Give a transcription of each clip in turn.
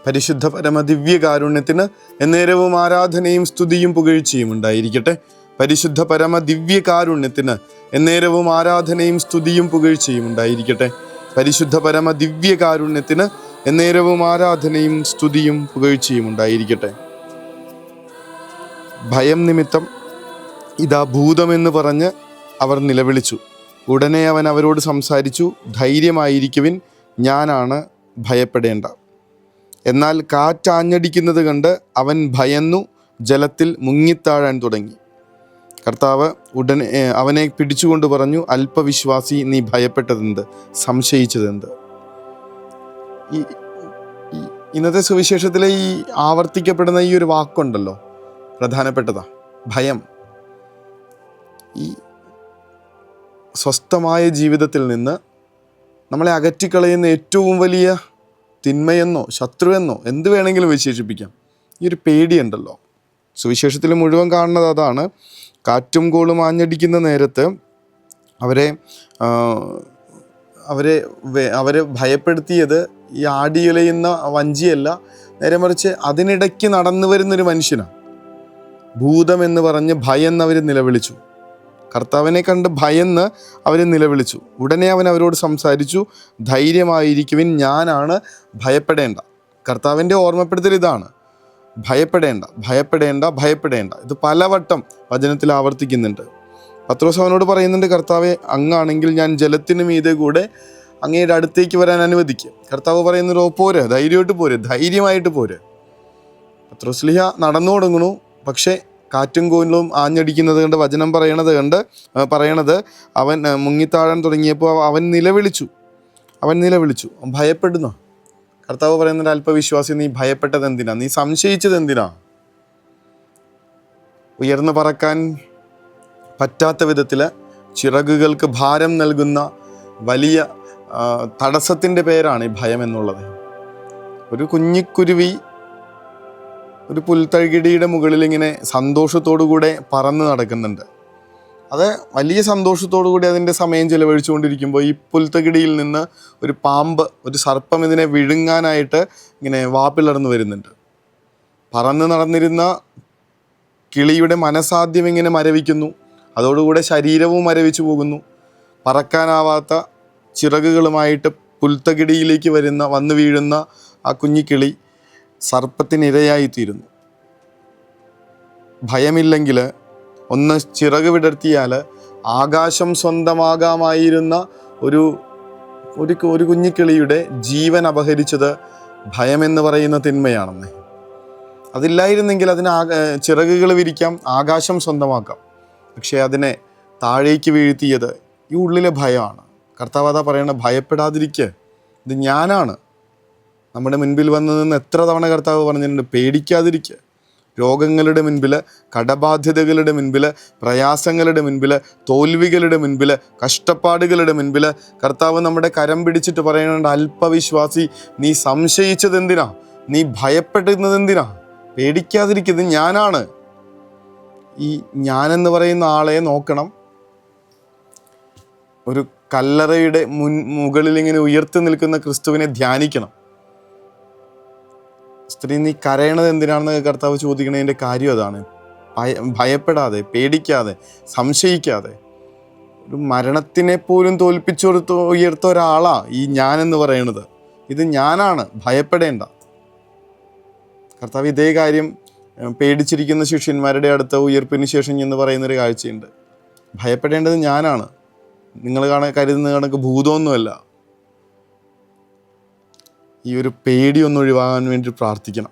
പരിശുദ്ധ പരമദിവ്യകാരുണ്യത്തിന് എന്നേരവും ആരാധനയും സ്തുതിയും പുകഴ്ചയും ഉണ്ടായിരിക്കട്ടെ. പരിശുദ്ധ പരമദിവ്യകാരുണ്യത്തിന് എന്നേരവും ആരാധനയും സ്തുതിയും പുകഴ്ചയും ഉണ്ടായിരിക്കട്ടെ. പരിശുദ്ധ പരമദിവ്യകാരുണ്യത്തിന് എന്നേരവും ആരാധനയും സ്തുതിയും പുകഴ്ചയും ഉണ്ടായിരിക്കട്ടെ. ഭയം നിമിത്തം ഇതാ ഭൂതമെന്ന് പറഞ്ഞ് അവർ നിലവിളിച്ചു. ഉടനെ അവൻ അവരോട് സംസാരിച്ചു, ധൈര്യമായിരിക്കുവിൻ, ഞാനാണ്, ഭയപ്പെടേണ്ട. എന്നാൽ കാറ്റാഞ്ഞടിക്കുന്നത് കണ്ട് അവൻ ഭയന്നു ജലത്തിൽ മുങ്ങിത്താഴാൻ തുടങ്ങി. കർത്താവ് ഉടനെ അവനെ പിടിച്ചുകൊണ്ട് പറഞ്ഞു, അല്പവിശ്വാസി, നീ ഭയപ്പെട്ടതെന്ത്, സംശയിച്ചതെന്ത്? ഇന്നത്തെ സുവിശേഷത്തിലെ ഈ ആവർത്തിക്കപ്പെടുന്ന ഈ ഒരു വാക്കുണ്ടല്ലോ, പ്രധാനപ്പെട്ടതാ, ഭയം. ഈ സ്വസ്ഥമായ ജീവിതത്തിൽ നിന്ന് നമ്മളെ അകറ്റിക്കളയുന്ന ഏറ്റവും വലിയ തിന്മയെന്നോ ശത്രുവെന്നോ എന്ത് വേണമെങ്കിലും വിശേഷിപ്പിക്കാം. ഈ ഒരു പേടിയുണ്ടല്ലോ, സുവിശേഷത്തിൽ മുഴുവൻ കാണുന്നത് അതാണ്. കാറ്റും കോളും ആഞ്ഞടിക്കുന്ന നേരത്ത് അവരെ ഭയപ്പെടുത്തിയത് ഈ ആടിയുലയുന്ന വഞ്ചിയല്ല, നേരെ മറിച്ച് അതിനിടയ്ക്ക് നടന്നു വരുന്നൊരു മനുഷ്യനാണ്. ഭൂതം എന്ന് പറഞ്ഞ് ഭയന്ന് അവർ നിലവിളിച്ചു. കർത്താവിനെ കണ്ട് ഭയന്ന് അവർ നിലവിളിച്ചു. ഉടനെ അവൻ അവരോട് സംസാരിച്ചു, ധൈര്യമായിരിക്കുവിൻ, ഞാനാണ്, ഭയപ്പെടേണ്ട. കർത്താവിൻ്റെ ഓർമ്മപ്പെടുത്തൽ ഇതാണ്, ഭയപ്പെടേണ്ട, ഭയപ്പെടേണ്ട, ഭയപ്പെടേണ്ട. ഇത് പലവട്ടം വചനത്തിൽ ആവർത്തിക്കുന്നുണ്ട്. പത്രോസ് അവനോട് പറയുന്നുണ്ട്, കർത്താവെ, അങ്ങാണെങ്കിൽ ഞാൻ ജലത്തിന് മീതെ കൂടെ അങ്ങയുടെ അടുത്തേക്ക് വരാൻ അനുവദിക്കുക. കർത്താവ് പറയുന്നൊരു, പോരെ, ധൈര്യമായിട്ട് പോരെ, ധൈര്യമായിട്ട് പോരെ. പത്രോസ്ലിഹ നടന്നു തുടങ്ങണു. പക്ഷേ കാറ്റും കോലും ആഞ്ഞടിക്കുന്നത് കണ്ട്, വചനം പറയണത് അവൻ മുങ്ങിത്താഴാൻ തുടങ്ങിയപ്പോൾ അവൻ നിലവിളിച്ചു. ഭയപ്പെടുന്നു. കർത്താവ് പറയുന്നത്, അല്പവിശ്വാസി, നീ ഭയപ്പെട്ടത് എന്തിനാ, നീ സംശയിച്ചത് എന്തിനാ? ഉയർന്നു പറക്കാൻ പറ്റാത്ത വിധത്തിൽ ചിറകുകൾക്ക് ഭാരം നൽകുന്ന വലിയ തടസ്സത്തിൻ്റെ പേരാണ് ഈ ഭയം എന്നുള്ളത്. ഒരു കുഞ്ഞിക്കുരുവി ഒരു പുൽത്തകിടിയുടെ മുകളിൽ ഇങ്ങനെ സന്തോഷത്തോടുകൂടെ പറന്ന് നടക്കുന്നുണ്ട്. അത് വലിയ സന്തോഷത്തോടു കൂടി അതിൻ്റെ സമയം ചിലവഴിച്ചുകൊണ്ടിരിക്കുമ്പോൾ ഈ പുൽത്തകിടിയിൽ നിന്ന് ഒരു പാമ്പ്, ഒരു സർപ്പം ഇതിനെ വിഴുങ്ങാനായിട്ട് ഇങ്ങനെ വാപ്പിളർന്നു വരുന്നുണ്ട്. പറന്ന് നടന്നിരുന്ന കിളിയുടെ മനസാദ്യം ഇങ്ങനെ മരവിക്കുന്നു. അതോടുകൂടെ ശരീരവും മരവിച്ചു പോകുന്നു. പറക്കാനാവാത്ത ചിറകുകളുമായിട്ട് പുൽത്തകിടിയിലേക്ക് വന്നു വീഴുന്ന ആ കുഞ്ഞിക്കിളി സർപ്പത്തിനിരയായിത്തീരുന്നു. ഭയമില്ലെങ്കിൽ ഒന്ന് ചിറക് വിടർത്തിയാൽ ആകാശം സ്വന്തമാകാമായിരുന്ന ഒരു കുഞ്ഞിക്കിളിയുടെ ജീവൻ അപഹരിച്ചത് ഭയമെന്ന് പറയുന്ന തിന്മയാണെന്ന്. അതില്ലായിരുന്നെങ്കിൽ അതിന് ചിറകുകൾ വിരിക്കാം, ആകാശം സ്വന്തമാക്കാം. പക്ഷേ അതിനെ താഴേക്ക് വീഴ്ത്തിയത് ഈ ഉള്ളിലെ ഭയമാണ്. കർത്താവ് അതാ പറയണ, ഭയപ്പെടാതിരിക്കുക, ഇത് ഞാനാണ്. നമ്മുടെ മുൻപിൽ വന്നു നിന്ന് എത്ര തവണ കർത്താവ് പറഞ്ഞിട്ടുണ്ട്, പേടിക്കാതിരിക്കുക. രോഗങ്ങളുടെ മുൻപിൽ, കടബാധ്യതകളുടെ മുൻപിൽ, പ്രയാസങ്ങളുടെ മുൻപിൽ, തോൽവികളുടെ മുൻപിൽ, കഷ്ടപ്പാടുകളുടെ മുൻപിൽ കർത്താവ് നമ്മുടെ കരം പിടിച്ചിട്ട് പറയുന്നുണ്ട്, അല്പവിശ്വാസി, നീ സംശയിച്ചതെന്തിനാ, നീ ഭയപ്പെടുന്നതെന്തിനാ, പേടിക്കാതിരിക്കുന്നത് ഞാനാണ്. ഈ ഞാനെന്ന് പറയുന്ന ആളെ നോക്കണം. ഒരു കല്ലറയുടെ മുകളിൽ ഇങ്ങനെ ഉയർത്തി നിൽക്കുന്ന ക്രിസ്തുവിനെ ധ്യാനിക്കണം. സ്ത്രീ, നീ കരയണത് എന്തിനാണെന്ന് കർത്താവ് ചോദിക്കണതിൻ്റെ കാര്യം അതാണ്. ഭയപ്പെടാതെ, പേടിക്കാതെ, സംശയിക്കാതെ, ഒരു മരണത്തിനെ പോലും ഉയർത്ത ഒരാളാ ഈ ഞാനെന്ന് പറയണത്. ഇത് ഞാനാണ്, ഭയപ്പെടേണ്ട. കർത്താവ് ഇതേ കാര്യം പേടിച്ചിരിക്കുന്ന ശിഷ്യന്മാരുടെ അടുത്ത് ഉയർപ്പിന് ശേഷം എന്ന് പറയുന്നൊരു കാഴ്ചയുണ്ട്. ഭയപ്പെടേണ്ടത് ഞാനാണ്, നിങ്ങൾ കരുതുന്ന കണക്ക് ഭൂതമൊന്നുമല്ല. ഈ ഒരു പേടി ഒന്ന് ഒഴിവാകാൻ വേണ്ടി പ്രാർത്ഥിക്കണം.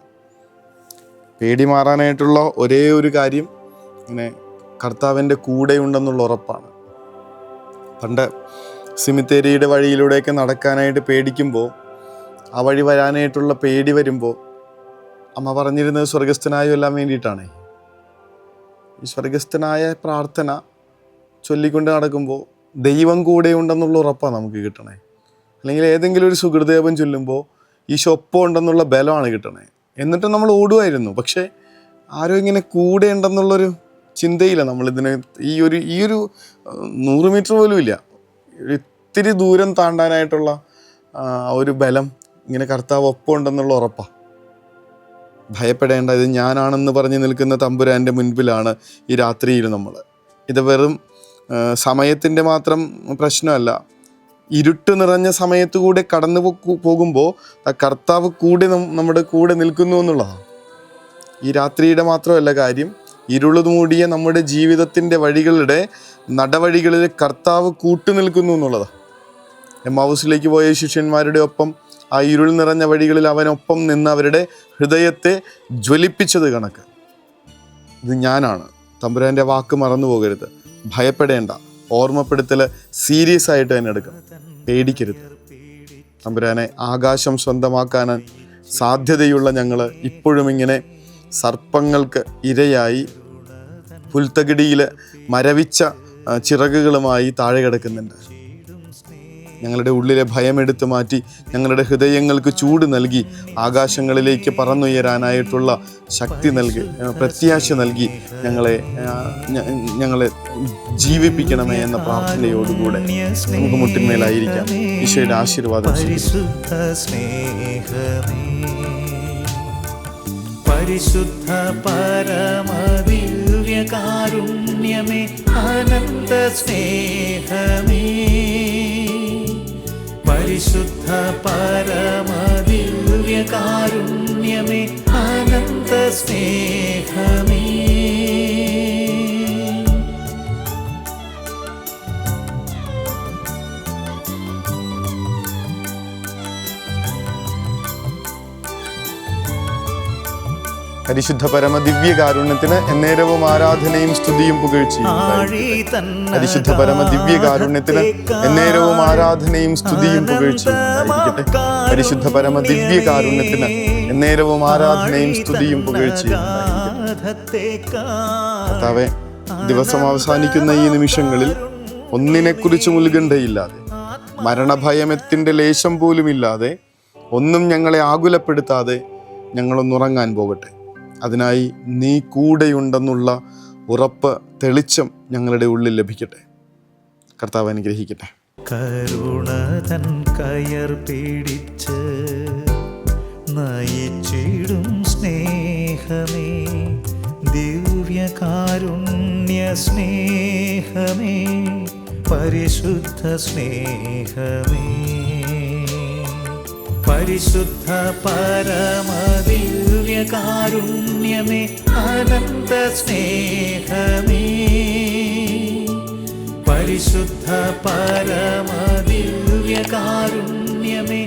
പേടി മാറാനായിട്ടുള്ള ഒരേ ഒരു കാര്യം ഇങ്ങനെ കർത്താവിൻ്റെ കൂടെ ഉണ്ടെന്നുള്ള ഉറപ്പാണ്. പണ്ട് സിമിത്തേരിയുടെ വഴിയിലൂടെയൊക്കെ നടക്കാനായിട്ട് പേടിക്കുമ്പോൾ, ആ വഴി വരാനായിട്ടുള്ള പേടി വരുമ്പോൾ അമ്മ പറഞ്ഞിരുന്നത് സ്വർഗസ്ഥനായ എല്ലാം വേണ്ടിയിട്ടാണ്. ഈ സ്വർഗസ്ഥനായ പ്രാർത്ഥന ചൊല്ലിക്കൊണ്ട് നടക്കുമ്പോൾ ദൈവം കൂടെ ഉണ്ടെന്നുള്ള ഉറപ്പാണ് നമുക്ക് കിട്ടണേ. അല്ലെങ്കിൽ ഏതെങ്കിലും ഒരു സുഹൃദേവൻ ചൊല്ലുമ്പോൾ ഈശോ ഒപ്പം ഉണ്ടെന്നുള്ള ബലമാണ് കിട്ടണേ. എന്നിട്ട് നമ്മൾ ഓടുമായിരുന്നു. പക്ഷേ ആരോ ഇങ്ങനെ കൂടെ ഉണ്ടെന്നുള്ളൊരു ചിന്തയില്ല നമ്മളിതിനെ. ഈ ഒരു 100 മീറ്റർ പോലും ഇല്ല, ഇത്തിരി ദൂരം താണ്ടാനായിട്ടുള്ള ഒരു ബലം ഇങ്ങനെ കർത്താവ് ഒപ്പം ഉണ്ടെന്നുള്ള ഉറപ്പാണ്. ഭയപ്പെടേണ്ട, ഇത് ഞാനാണെന്ന് പറഞ്ഞു നിൽക്കുന്ന തമ്പുരാൻ്റെ മുൻപിലാണ് ഈ രാത്രിയിൽ നമ്മൾ. ഇത് വെറും സമയത്തിൻ്റെ മാത്രം പ്രശ്നമല്ല. ഇരുട്ട് നിറഞ്ഞ സമയത്ത് കൂടെ കടന്നു പോകുമ്പോൾ കർത്താവ് കൂടെ നമ്മുടെ കൂടെ നിൽക്കുന്നു എന്നുള്ളതാണ്. ഈ രാത്രിയുടെ മാത്രമല്ല കാര്യം, ഇരുള് മൂടിയ നമ്മുടെ ജീവിതത്തിൻ്റെ വഴികളുടെ നടവഴികളിൽ കർത്താവ് കൂട്ടുനിൽക്കുന്നു എന്നുള്ളതാണ്. എമ്മാവൂസിലേക്ക് പോയ ശിഷ്യന്മാരുടെ ഒപ്പം ആ ഇരുൾ നിറഞ്ഞ വഴികളിൽ അവനൊപ്പം നിന്ന് അവരുടെ ഹൃദയത്തെ ജ്വലിപ്പിച്ചത് കണക്ക് ഇത് ഞാനാണ്. തമ്പുരാൻ്റെ വാക്ക് മറന്നു പോകരുത്. ഭയപ്പെടേണ്ട. ഓർമ്മപ്പെടുത്തൽ സീരിയസ് ആയിട്ട് തന്നെ എടുക്കണം. പേടിക്കരുത്. തമ്പുരാനെ ആകാശം സ്വന്തമാക്കാൻ സാധ്യതയുള്ള ഞങ്ങൾ ഇപ്പോഴും ഇങ്ങനെ സർപ്പങ്ങൾക്ക് ഇരയായി പുൽത്തകിടിയിൽ മരവിച്ച ചിറകുകളുമായി താഴെ കിടക്കുന്നുണ്ട്. ഞങ്ങളുടെ ഉള്ളിലെ ഭയമെടുത്തു മാറ്റി ഞങ്ങളുടെ ഹൃദയങ്ങൾക്ക് ചൂട് നൽകി ആകാശങ്ങളിലേക്ക് പറന്നുയരാനായിട്ടുള്ള ശക്തി നൽകി, പ്രത്യാശ നൽകി ഞങ്ങളെ ജീവിപ്പിക്കണമേ എന്ന പ്രാർത്ഥനയോടുകൂടെ നമുക്ക് മുട്ടിന്മേലായിരിക്കാം. ഈശോയുടെ ആശീർവാദം. പരിശുദ്ധ പരമദിവ്യകാരുണ്യമേ, അനന്ത സ്നേഹമേ, പരിശുദ്ധ പരമദിവ്യകാരുണ്യമേ, അനന്ത സ്നേഹമേ. പരിശുദ്ധ പരമദിവ്യകാരുണ്യത്തിന് എന്നേരവും ആരാധനയും സ്തുതിയും പുകഴ്ചയും. പരിശുദ്ധ പരമദിവ്യകാരുണ്യത്തിന് എന്നേരവും ആരാധനയും സ്തുതിയും പുകഴ്ചയും ഉണ്ടായിരിക്കട്ടെ. പരിശുദ്ധ പരമദിവ്യകാരുണ്യത്തിന് എന്നേരവും ആരാധനയും സ്തുതിയും പുകഴ്ചയും ഉണ്ടായിരിക്കട്ടെ. കർത്താവേ, ദിവസം അവസാനിക്കുന്ന ഈ നിമിഷങ്ങളിൽ ഒന്നിനെക്കുറിച്ചും ഉത്കണ്ഠയില്ലാതെ, മരണഭയത്തിന്റെ ലേശം പോലുമില്ലാതെ, ഒന്നും ഞങ്ങളെ ആകുലപ്പെടുത്താതെ ഞങ്ങളൊന്നുറങ്ങാൻ പോകട്ടെ. അതിനായി നീ കൂടെയുണ്ടെന്നുള്ള ഉറപ്പ്, തെളിച്ചം ഞങ്ങളുടെ ഉള്ളിൽ ലഭിക്കട്ടെ. കർത്താവ് അനുഗ്രഹിക്കട്ടെ. കരുണതൻ കയർ പിടിച്ച് നയിച്ചിടും സ്നേഹമേ, ദിവ്യകാരുണ്യ സ്നേഹമേ, പരിശുദ്ധ സ്നേഹമേ, പരിശുദ്ധ പരമദിവ്യകാരുണ്യമേ, അനന്ത സ്നേഹമേ, പരിശുദ്ധ പരമദിവ്യകാരുണ്യമേ,